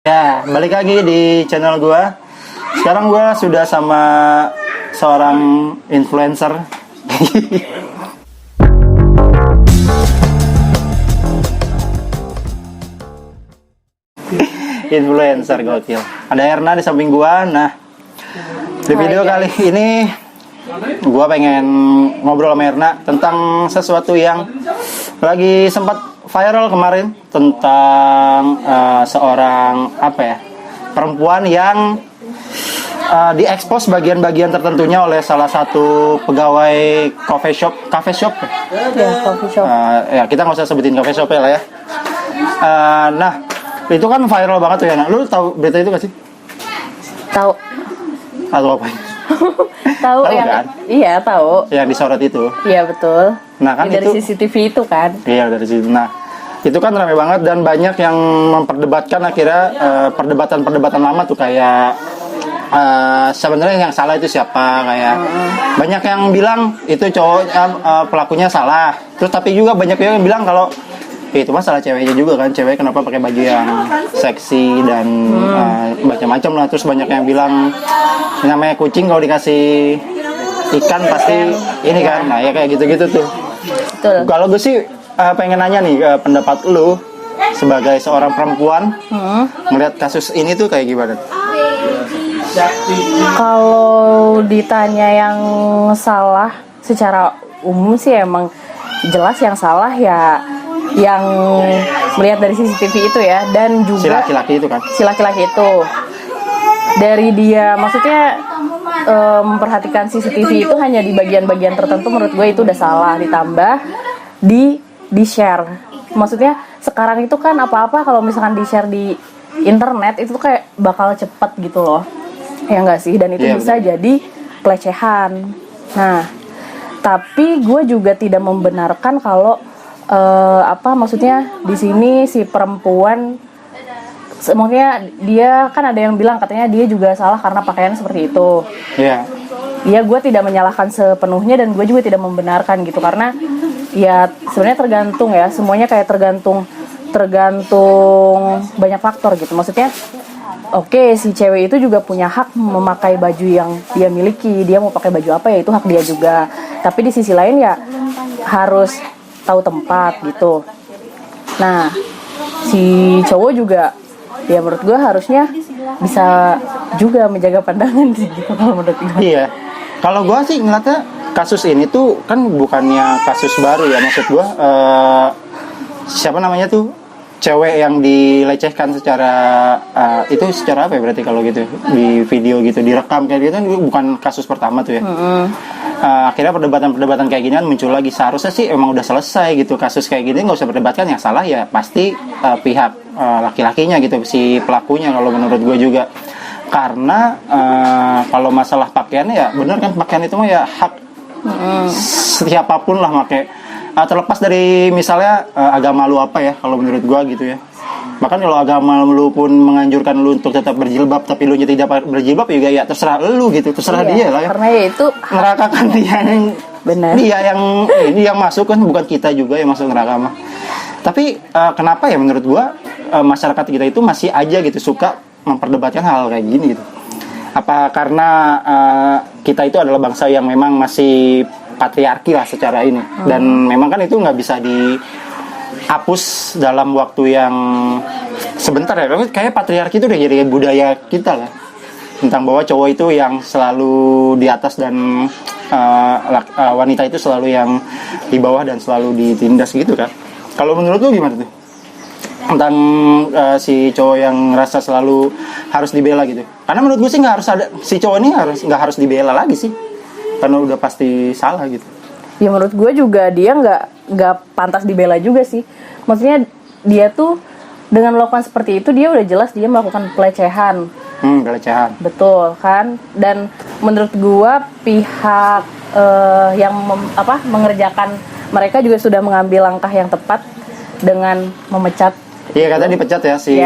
Ya, balik lagi di channel gua. Sekarang gua sudah sama seorang influencer. Influencer gokil. Ada Erna di samping gua. Nah, di video kali ini gua pengen ngobrol sama Erna tentang sesuatu yang lagi sempat viral kemarin, tentang seorang perempuan yang diekspos bagian-bagian tertentunya oleh salah satu pegawai cafe shop. Ya, coffee shop. Ya kita nggak usah sebutin cafe shop lah ya. Nah, itu kan viral banget tuh ya. Nah, lu tahu berita itu gak sih? Tahu. Atau apa? Tahu yang kan? Iya, tahu. Yang disorot itu. Iya, betul. Nah, kan dari itu CCTV itu kan. Iya, dari situ. Nah, itu kan ramai banget dan banyak yang memperdebatkan akhirnya perdebatan-perdebatan lama tuh kayak sebenarnya yang salah itu siapa, kayak banyak yang bilang itu cowok pelakunya salah. Terus tapi juga banyak yang bilang kalau itu masalah ceweknya juga kan, cewek kenapa pakai baju yang seksi dan macam-macam lah. Terus banyak yang bilang namanya kucing kalau dikasih ikan pasti ini kan. Nah, ya kayak gitu-gitu tuh. Betul. Kalau gue sih pengen nanya nih pendapat lu sebagai seorang perempuan melihat kasus ini tuh kayak gimana? Kalau ditanya yang salah secara umum sih emang jelas yang salah ya yang melihat dari CCTV itu ya, dan juga Si laki-laki itu kan? Si laki-laki itu dari dia maksudnya memperhatikan CCTV itu hanya di bagian-bagian tertentu, menurut gue itu udah salah. Ditambah di share, maksudnya sekarang itu kan apa-apa kalau misalkan di share di internet itu kayak bakal cepet gitu loh, ya nggak sih? Dan itu bisa jadi pelecehan. Nah, tapi gue juga tidak membenarkan kalau maksudnya di sini si perempuan, maksudnya dia kan ada yang bilang katanya dia juga salah karena pakaian seperti itu. Iya. Ya, gue tidak menyalahkan sepenuhnya dan gue juga tidak membenarkan gitu, karena ya sebenarnya tergantung ya, semuanya kayak tergantung banyak faktor gitu. Maksudnya oke, si cewek itu juga punya hak memakai baju yang dia miliki, dia mau pakai baju apa ya itu hak dia juga. Tapi di sisi lain ya harus tahu tempat gitu. Nah, si cowok juga ya menurut gue harusnya bisa juga menjaga pandangan sih gitu kalau menurut gue. Iya. Kalau gue sih ngeliatnya kasus ini tuh kan bukannya kasus baru ya, maksud gue siapa namanya tuh cewek yang dilecehkan secara itu secara apa ya berarti kalau gitu di video gitu direkam kayak gitu kan bukan kasus pertama tuh ya. Akhirnya perdebatan kayak gini kan muncul lagi. Seharusnya sih emang udah selesai gitu kasus kayak gini, nggak usah perdebatkan. Yang salah ya pasti pihak laki-lakinya gitu, si pelakunya kalau menurut gue juga. Karena kalau masalah pakaiannya ya bener kan, pakaian itu mah ya hak siapapun lah pakai, terlepas dari misalnya agama lu apa ya kalau menurut gua gitu ya. Bahkan kalau agama lu pun menganjurkan lu untuk tetap berjilbab tapi lu tidak berjilbab juga ya terserah lu gitu, terserah dia lah ya. Karena ya itu neraka kan dia yang benar. Dia yang ini yang masuk kan, bukan kita juga yang masuk neraka mah. Tapi kenapa ya menurut gua masyarakat kita itu masih aja gitu suka memperdebatkan hal kayak gini gitu. Apa karena kita itu adalah bangsa yang memang masih patriarki lah secara ini, dan memang kan itu nggak bisa dihapus dalam waktu yang sebentar ya. Kayak patriarki itu udah jadi budaya kita lah, tentang bahwa cowok itu yang selalu di atas dan wanita itu selalu yang di bawah dan selalu ditindas gitu kan. Kalau menurut lu gimana tuh tentang si cowok yang ngerasa selalu harus dibela gitu? Karena menurut gue sih nggak harus ada, si cowok ini nggak harus dibela lagi sih, karena udah pasti salah gitu. Ya menurut gue juga dia nggak pantas dibela juga sih. Maksudnya dia tuh dengan melakukan seperti itu dia udah jelas dia melakukan pelecehan. Pelecehan. Betul kan? Dan menurut gue pihak yang mengerjakan mereka juga sudah mengambil langkah yang tepat dengan memecat. Iya, katanya dipecat ya si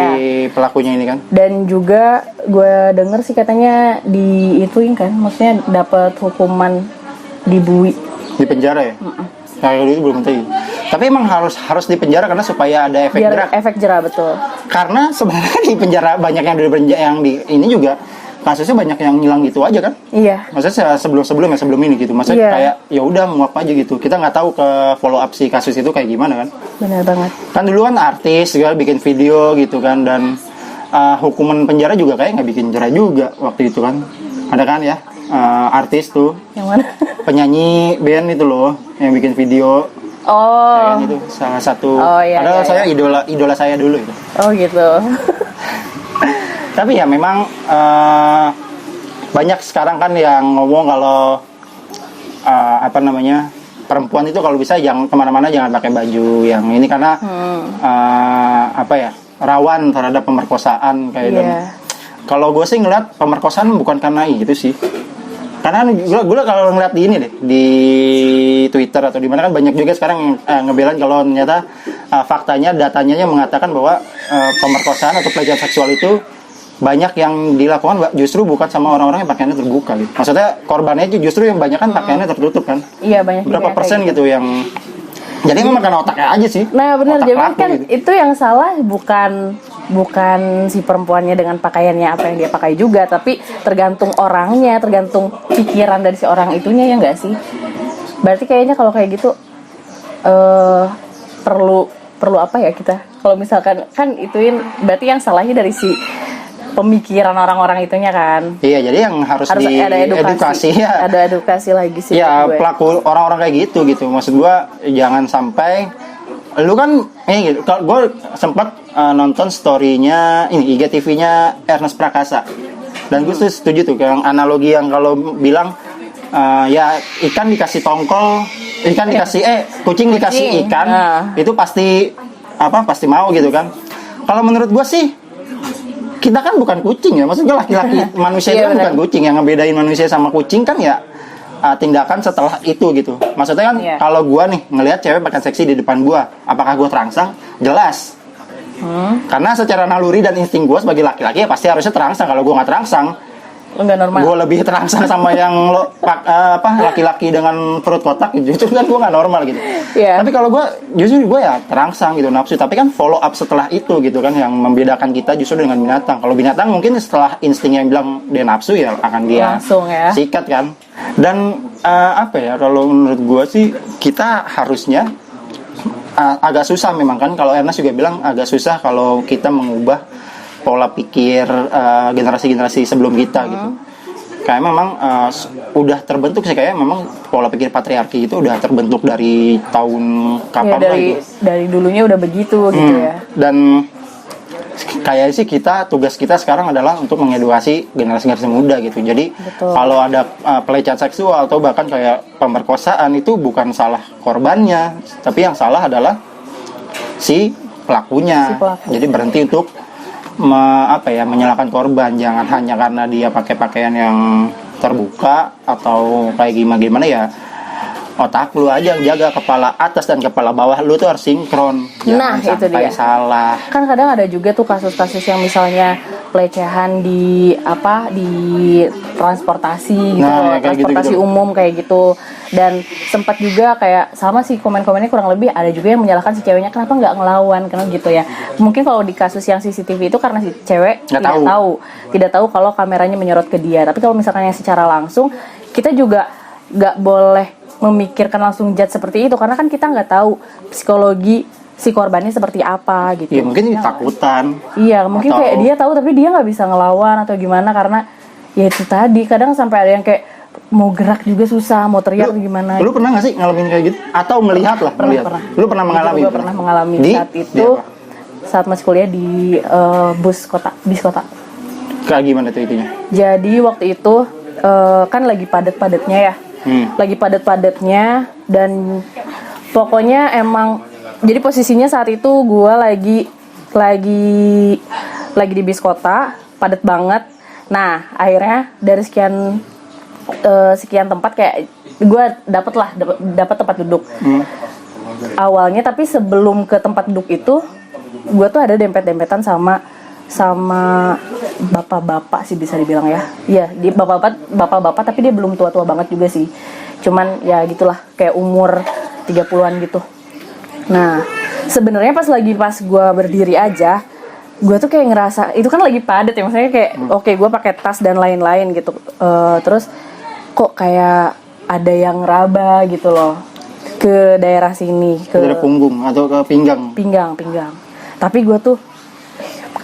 pelakunya ini kan. Dan juga gue denger sih katanya diituin kan, maksudnya dapat hukuman dibui. Di penjara ya? Kayak itu belum tahu. Tapi emang harus dipenjara karena supaya ada efek Biar jerak. efek jerah, betul. Karena sebenarnya di penjara banyak yang di ini juga kasusnya banyak yang hilang gitu aja kan. Iya. Maksudnya sebelum ini gitu. Maksudnya Iya. kayak ya udah nguap aja gitu. Kita nggak tahu ke follow up si kasus itu kayak gimana kan. Benar banget. Kan dulu kan artis juga bikin video gitu kan, dan hukuman penjara juga kayak nggak bikin jerah juga waktu itu kan. Ada kan ya artis tuh Yang mana? penyanyi band itu loh yang bikin video. Oh. Kan itu salah satu. Oh, iya, Padahal iya, saya idola saya dulu itu. Oh gitu. Tapi ya memang banyak sekarang kan yang ngomong kalau perempuan itu kalau bisa jangan kemana-mana, jangan pakai baju yang ini karena rawan terhadap pemerkosaan kayak gitu. Iya. Kalau gue sih ngeliat pemerkosaan bukan karena itu sih. Karena gue kalau ngeliat di ini deh, di Twitter atau di mana kan banyak juga sekarang yang ngebelain kalau ternyata faktanya, datanya mengatakan bahwa pemerkosaan atau pelecehan seksual itu banyak yang dilakukan justru bukan sama orang-orang yang pakaiannya terbuka gitu. Maksudnya korbannya itu justru yang banyak kan pakaiannya tertutup kan. Iya, banyak. Berapa juga persen kayak gitu yang jadi memang karena otaknya aja sih. Nah, benar. Otak Jadi pelaku kan gitu. itu yang salah bukan si perempuannya dengan pakaiannya apa yang dia pakai juga, tapi tergantung orangnya, tergantung pikiran dari si orang itunya, ya enggak sih? Berarti kayaknya kalau kayak gitu perlu apa ya kita? Kalau misalkan kan ituin berarti yang salahnya dari si pemikiran orang-orang itunya kan. Iya, jadi yang harus Ada edukasi ya. Ada edukasi lagi sih. Ya menurut gue. pelaku orang-orang kayak gitu. Maksud gua jangan sampai lu kan gitu. Kalau gue sempat nonton story-nya ini IGTV-nya Ernest Prakasa. Dan gue setuju tuh yang analogi yang kalau bilang ya ikan dikasih tongkol, kucing dikasih ikan, itu pasti mau gitu kan. Kalau menurut gua sih kita kan bukan kucing ya, maksudnya laki-laki manusia itu kan bukan kucing. Yang ngebedain manusia sama kucing kan ya tindakan setelah itu gitu. Maksudnya kan kalau gua nih ngelihat cewek pakai seksi di depan gua, apakah gua terangsang? Jelas. Karena secara naluri dan insting gua sebagai laki-laki ya pasti harusnya terangsang. Kalau gua nggak terangsang, enggak normal. Gue lebih terangsang sama yang laki-laki dengan perut kotak, justru kan gue nggak normal gitu. Yeah. Tapi kalau gue justru gue ya terangsang gitu nafsu. Tapi kan follow up setelah itu gitu kan yang membedakan kita justru dengan binatang. Kalau binatang mungkin setelah instingnya bilang dia nafsu ya akan dia langsung ya sikat kan. Dan kalau menurut gue sih kita harusnya agak susah memang kan. Kalau Ernest juga bilang agak susah kalau kita mengubah pola pikir generasi-generasi sebelum kita gitu. Kayak memang udah terbentuk sih, kayak memang pola pikir patriarki itu udah terbentuk dari tahun kapan ya, dari dulunya udah begitu gitu ya. Dan kayak sih tugas kita sekarang adalah untuk mengedukasi generasi-generasi muda gitu. Jadi kalau ada pelecehan seksual atau bahkan kayak pemerkosaan itu bukan salah korbannya, tapi yang salah adalah si pelakunya. Jadi berhenti untuk menyalahkan korban. Jangan hanya karena dia pakai pakaian yang terbuka atau kayak gimana ya, otak lu aja jaga, kepala atas dan kepala bawah lu tuh harus sinkron. Jangan sampai salah. Kan kadang ada juga tuh kasus-kasus yang misalnya pelecehan di transportasi gitu, transportasi umum kayak gitu. Dan sempat juga kayak sama sih komen-komennya kurang lebih ada juga yang menyalahkan si ceweknya kenapa nggak ngelawan karena gitu ya. Mungkin kalau di kasus yang CCTV itu karena si cewek tidak tahu kalau kameranya menyorot ke dia. Tapi kalau misalkan yang secara langsung, kita juga nggak boleh memikirkan langsung judge seperti itu karena kan kita nggak tahu psikologi si korbannya seperti apa gitu. Ya mungkin takutan. Iya, mungkin kayak dia tahu tapi dia nggak bisa ngelawan atau gimana karena ya itu tadi kadang sampai ada yang kayak mau gerak juga susah, mau teriak gimana. Lu pernah nggak sih ngalamin kayak gitu? Atau melihat lah? Pernah. Lu pernah mengalami? Gue pernah mengalami saat itu, saat masih kuliah di bis kota. Kayak gimana tuh itunya? Jadi waktu itu kan lagi padat-padatnya ya. Lagi padat-padatnya dan pokoknya emang jadi posisinya saat itu gue lagi di bis kota, padat banget. Nah akhirnya dari sekian tempat kayak gue dapat tempat duduk awalnya, tapi sebelum ke tempat duduk itu gue tuh ada dempet-dempetan sama bapak-bapak sih bisa dibilang ya. Iya, dia bapak-bapak tapi dia belum tua-tua banget juga sih. Cuman ya gitulah kayak umur 30-an gitu. Nah, sebenarnya pas gue berdiri aja, gue tuh kayak ngerasa itu kan lagi padat ya, maksudnya kayak oke, gue pakai tas dan lain-lain gitu. Terus kok kayak ada yang raba gitu loh ke daerah sini, ke daerah punggung atau ke pinggang. Pinggang. Tapi gue tuh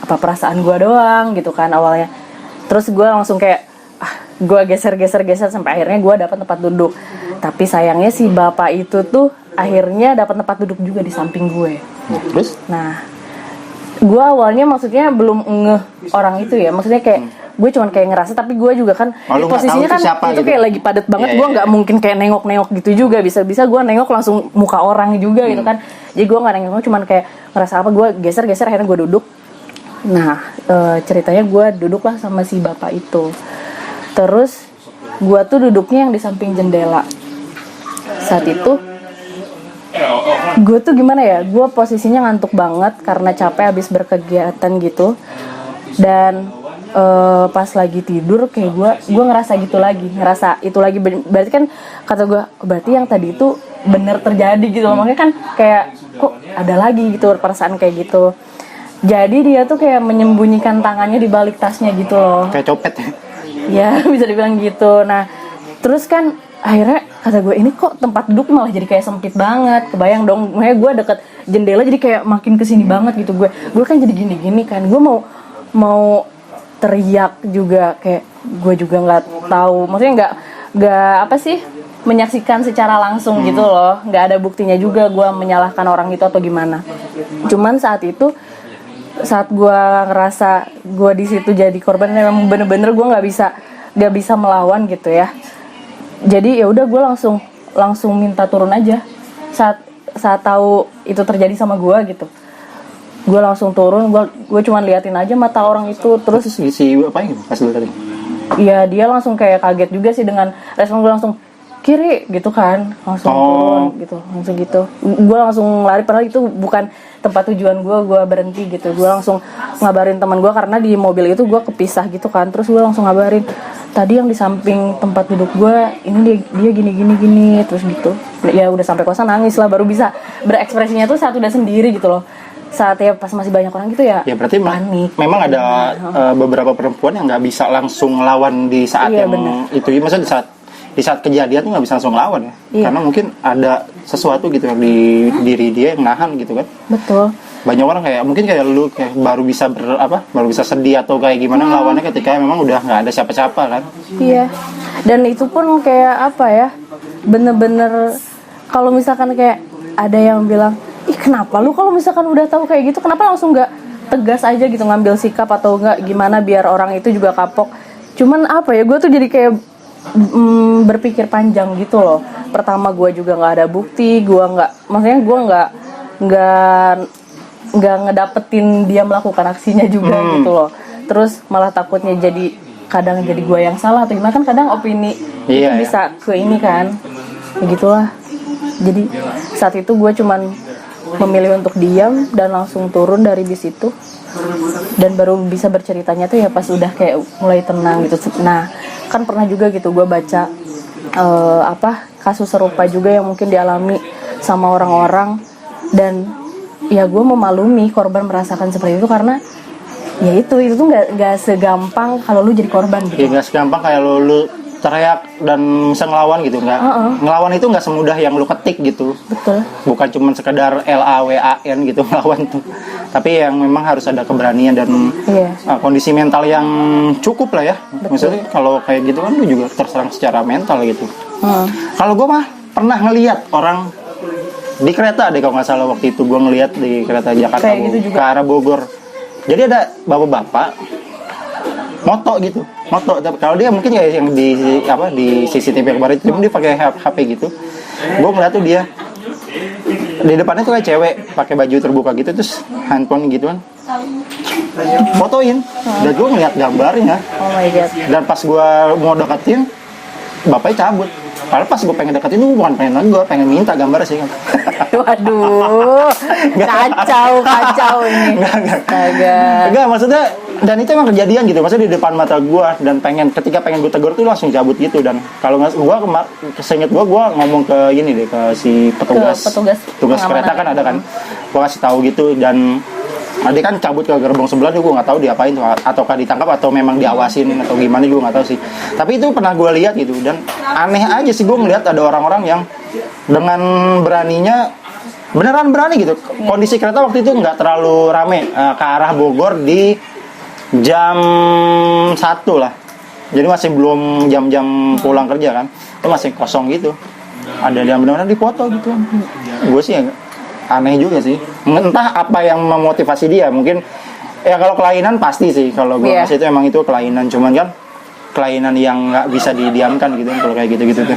apa perasaan gue doang gitu kan awalnya. Terus gue langsung kayak gue geser sampai akhirnya gue dapat tempat duduk. Tapi sayangnya si bapak itu tuh akhirnya dapat tempat duduk juga di samping gue. Terus? Nah, gue awalnya maksudnya belum ngeh orang itu ya, maksudnya kayak gue cuman kayak ngerasa, tapi gue juga kan posisinya kan siapa, itu gitu. kayak lagi padat banget, gue nggak mungkin kayak nengok gitu juga, bisa gue nengok langsung muka orang juga gitu kan. Jadi gue nggak nengok, cuman kayak ngerasa apa, gue geser akhirnya gue duduk. Nah, ceritanya gue duduklah sama si bapak itu. Terus gue tuh duduknya yang di samping jendela. Saat itu gue tuh gimana ya, gue posisinya ngantuk banget karena capek habis berkegiatan gitu. Dan pas lagi tidur kayak gue ngerasa itu lagi, berarti kan kata gue, berarti yang tadi itu bener terjadi gitu loh. Makanya kan kayak kok ada lagi gitu perasaan kayak gitu. Jadi dia tuh kayak menyembunyikan tangannya di balik tasnya gitu loh, kayak copet ya bisa dibilang gitu. Nah terus kan akhirnya kata gue, ini kok tempat duduk malah jadi kayak sempit banget. Kebayang dong, makanya gue deket jendela jadi kayak makin kesini banget gitu. Gue kan jadi gini kan, gue mau teriak juga, kayak gue juga nggak tahu, maksudnya nggak apa sih, menyaksikan secara langsung gitu loh, nggak ada buktinya juga gue menyalahkan orang itu atau gimana. Cuman saat itu, saat gue ngerasa gue di situ jadi korban, memang bener-bener gue nggak bisa melawan gitu ya. Jadi ya udah, gue langsung minta turun aja saat tahu itu terjadi sama gue gitu. Gue langsung turun, gue cuman liatin aja mata orang itu. Terus si apa yang pas lu tadi? Iya, dia langsung kayak kaget juga sih dengan respon gue, langsung kiri gitu kan, langsung turun gitu, langsung gitu. Gue langsung lari, padahal itu bukan tempat tujuan gue berhenti gitu. Gue langsung ngabarin teman gue karena di mobil itu gue kepisah gitu kan. Terus gue langsung ngabarin, tadi yang di samping tempat duduk gue ini dia gini terus gitu. Ya udah sampai kosan nangis lah, baru bisa berekspresinya tuh saat udah sendiri gitu loh. Saat ya pas masih banyak orang gitu ya berarti panik. Memang ada beberapa perempuan yang nggak bisa langsung lawan di saat yang bener. Itu maksudnya di saat kejadian tuh nggak bisa langsung lawan ya, karena mungkin ada sesuatu gitu yang di diri dia yang nahan gitu kan. Betul. Banyak orang kayak mungkin kayak lu kayak baru bisa sedih atau kayak gimana lawannya ketika memang udah nggak ada siapa-siapa kan. Iya, dan itu pun kayak apa ya, bener-bener kalau misalkan kayak ada yang bilang, ih kenapa lu kalau misalkan udah tahu kayak gitu kenapa langsung nggak tegas aja gitu ngambil sikap atau nggak gimana biar orang itu juga kapok. Cuman apa ya, gue tuh jadi kayak berpikir panjang gitu loh. Pertama gue juga nggak ada bukti, gue nggak ngedapetin dia melakukan aksinya juga gitu loh. Terus malah takutnya jadi kadang jadi gue yang salah atau gimana, kan kadang opini itu bisa ke ini kan, begitulah. Jadi saat itu gue cuman memilih untuk diam dan langsung turun dari bis itu, dan baru bisa berceritanya tuh ya pas udah kayak mulai tenang gitu. Nah kan pernah juga gitu gue baca kasus serupa juga yang mungkin dialami sama orang-orang, dan ya gue memaklumi korban merasakan seperti itu karena ya itu tuh nggak segampang kalau lu jadi korban gitu. Ya nggak segampang kayak lu teriak dan bisa ngelawan gitu, nggak ngelawan itu nggak semudah yang lu ketik gitu. Betul. Bukan cuma sekedar LAWAN gitu ngelawan tuh, tapi yang memang harus ada keberanian dan kondisi mental yang cukup lah ya. Betul. Maksudnya kalau kayak gitu kan lu juga terserang secara mental gitu. Kalau gue mah pernah ngelihat orang di kereta deh, kalau nggak salah waktu itu gue ngelihat di kereta Jakarta gitu ke arah Bogor. Jadi ada bapak-bapak moto. Kalau dia mungkin kayak yang di CCTV kemarin itu dia pakai HP gitu. Gue ngeliat tuh dia di depannya tuh kayak cewek pakai baju terbuka gitu, terus handphone gitu kan fotoin. Dan gue ngeliat gambarnya. Oh my god. Dan pas gue mau deketin, bapaknya cabut. Padahal pas gue pengen deketin tuh bukan pengen gue pengen minta gambar sih kan. Waduh, kacau ini. Enggak, maksudnya dan itu emang kejadian gitu, maksudnya di depan mata gue dan ketika pengen gue tegur tuh langsung cabut gitu. Dan kalau nggak gue seinget gue ngomong ke ini deh, ke si petugas kereta kan ada kan, gue kasih tahu gitu. Dan dia kan cabut ke gerbong sebelah, gue nggak tahu diapain tuh, ataukah ditangkap atau memang diawasin atau gimana, gue nggak tahu sih. Tapi itu pernah gue lihat gitu, dan aneh aja sih gue ngeliat ada orang-orang yang dengan beraninya, beneran berani gitu. Kondisi kereta waktu itu nggak terlalu rame, ke arah Bogor di jam 1 lah, jadi masih belum jam-jam pulang kerja kan, itu masih kosong gitu. Ada yang benar-benar dipoto gitu. Gue sih aneh juga sih, entah apa yang memotivasi dia. Mungkin ya kalau kelainan pasti sih, kalau gue ngasih itu emang itu kelainan, cuman kan kelainan yang nggak bisa didiamkan gitu kalau kayak gitu-gitu tuh.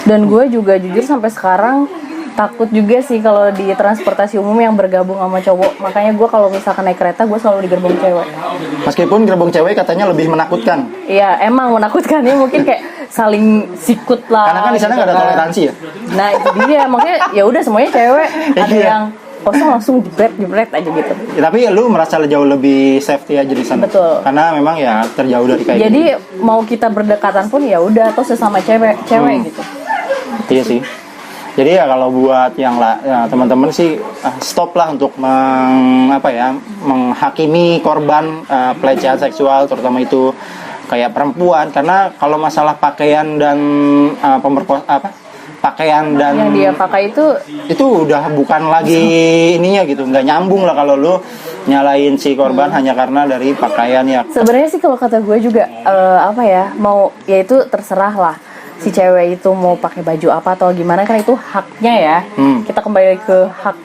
Dan gue juga jujur sampai sekarang takut juga sih kalau di transportasi umum yang bergabung sama cowok. Makanya gue kalau misalkan naik kereta, gue selalu di gerbong cewek. Meskipun gerbong cewek katanya lebih menakutkan. Iya, emang menakutkan ya, mungkin kayak saling sikut lah. Karena kan di sana nggak ada toleransi ya. Nah itu dia, makanya ya udah semuanya cewek. Ada yang kosong langsung jebret aja gitu. Ya, tapi lu merasa jauh lebih safety aja di sana. Betul. Karena memang ya terjauh dari kayak jadi gitu. Mau kita berdekatan pun ya udah, atau sesama cewek gitu. Iya sih. Jadi ya kalau buat yang ya, teman-teman sih stop lah untuk menghakimi korban pelecehan seksual, terutama itu kayak perempuan. Karena kalau masalah pakaian dan pakaian dan yang dia pakai itu udah bukan lagi ininya gitu, nggak nyambung lah kalau lu nyalain si korban hanya karena dari pakaian ya. Sebenarnya sih kalau kata gue juga mau ya itu terserah lah si cewek itu mau pakai baju apa atau gimana, kan itu haknya ya. Kita kembali ke hak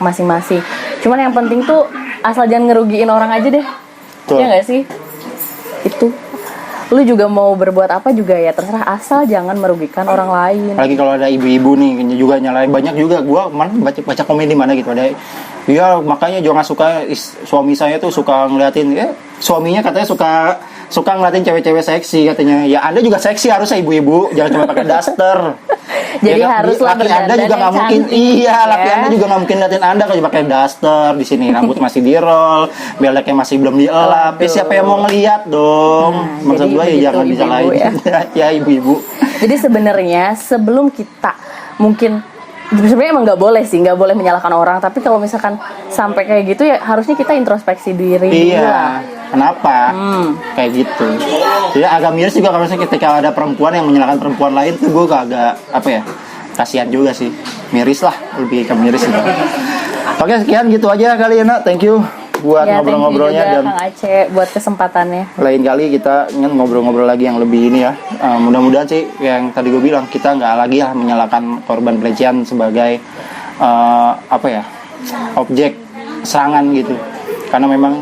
masing-masing. Cuman yang penting tuh asal jangan ngerugiin orang aja deh. Tuh. Ya nggak sih? Itu lu juga mau berbuat apa juga ya terserah, asal jangan merugikan orang lain. Apalagi kalau ada ibu-ibu nih juga nyalain, banyak juga gua baca komen di mana gitu ada. Iya, makanya jangan suka suami saya tuh suka ngeliatin suaminya katanya suka ngeliatin cewek-cewek seksi katanya. Ya Anda juga seksi harusnya ibu-ibu, jangan cuma pakai daster. Jadi ya, haruslah laki Anda juga nggak mungkin, laki Anda juga nggak mungkin liatin Anda kalau pakai daster. Di sini rambut masih dirol, beleknya masih belum dielap. Siapa yang mau ngeliat dong? Maksud gue ya jangan disalahin ya ibu-ibu. Jadi sebenarnya sebelum kita mungkin sebenarnya emang nggak boleh menyalahkan orang, tapi kalau misalkan sampai kayak gitu ya harusnya kita introspeksi diri. Iya. Kenapa? Kayak gitu. Jadi agak miris juga kalau misalnya ketika ada perempuan yang menyalahkan perempuan lain tuh gue agak kasihan juga sih. Miris lah, lebih ke miris gitu. Oke, sekian gitu aja kali ya, Nak. Thank you buat ngobrol-ngobrolnya dan Kang Aceh buat kesempatannya. Lain kali kita ingin ngobrol-ngobrol lagi yang lebih ini ya. Mudah-mudahan sih yang tadi gue bilang, kita nggak lagi ya menyalahkan korban pelecehan sebagai objek serangan gitu. Karena memang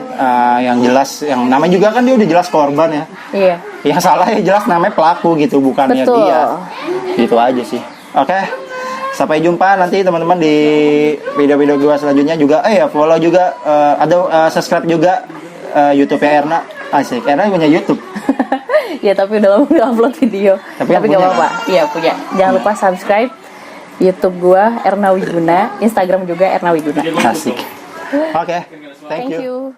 yang jelas, yang namanya juga kan dia udah jelas korban ya. Iya. Yang salah ya jelas namanya pelaku gitu, bukannya Betul. dia. Gitu aja sih. Oke. Sampai jumpa nanti teman-teman di video-video gue selanjutnya juga. Follow juga, subscribe juga YouTube-nya Erna. Asik, Erna punya YouTube. Ya tapi udah lama gak upload video. Tapi gak apa-apa. Iya punya. Jangan lupa subscribe YouTube gua Erna Wiguna, Instagram juga Erna Wiguna. Asik. Oke. Thank you.